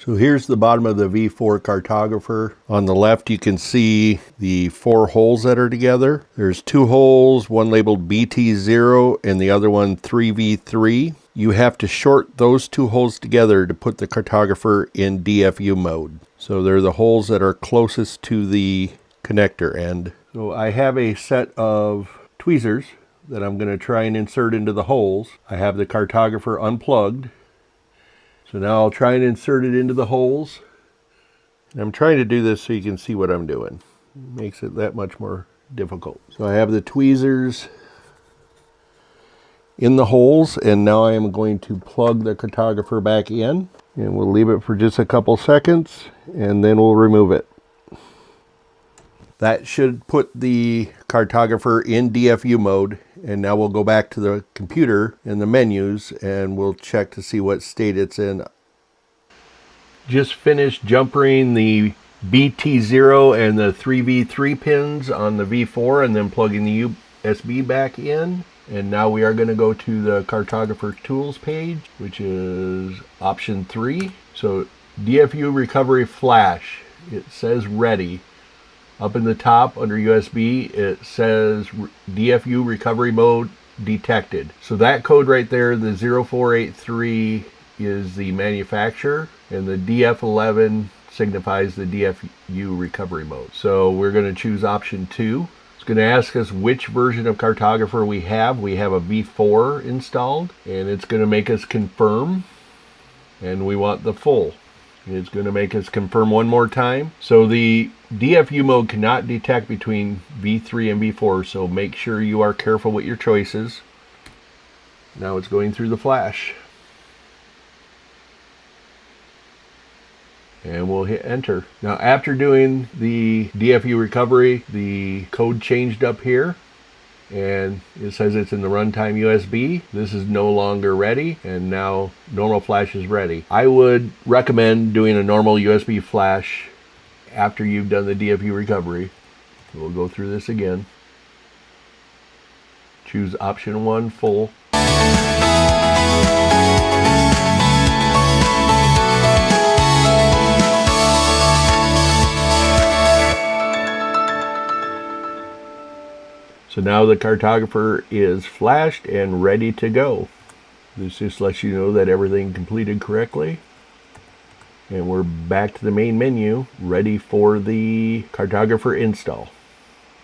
So here's the bottom of the V4 Cartographer. On the left you can see the 4 holes that are together. There's 2 holes, one labeled BT0 and the other one 3V3. You have to short those 2 holes together to put the Cartographer in DFU mode. So they're the holes that are closest to the connector end. So I have a set of tweezers that I'm going to try and insert into the holes. I have the Cartographer unplugged. So now I'll try and insert it into the holes. I'm trying to do this so you can see what I'm doing. It makes it that much more difficult. So I have the tweezers in the holes, and now I am going to plug the Cartographer back in. And we'll leave it for just a couple seconds, and then we'll remove it. That should put the Cartographer in DFU mode, and now we'll go back to the computer in the menus and we'll check to see what state it's in. Just finished jumpering the BT0 and the 3V3 pins on the V4 and then plugging the USB back in. And now we are going to go to the Cartographer Tools page, which is option 3. So DFU recovery flash, it says ready. Up in the top under USB, it says DFU recovery mode detected. So that code right there, the 0483, is the manufacturer, and the DF11 signifies the DFU recovery mode. So we're going to choose option 2. It's going to ask us which version of Cartographer we have. We have a V4 installed, and it's going to make us confirm, and we want the full. It's going to make us confirm one more time. So the DFU mode cannot detect between V3 and V4, so make sure you are careful with your choices. Now it's going through the flash. And we'll hit enter. Now after doing the DFU recovery, the code changed up here. And it says it's in the runtime USB. This is no longer ready, and now normal flash is ready. I would recommend doing a normal USB flash after you've done the DFU recovery. We'll go through this again. Choose option 1, full. So now the Cartographer is flashed and ready to go. This just lets you know that everything completed correctly. And we're back to the main menu, ready for the Cartographer install.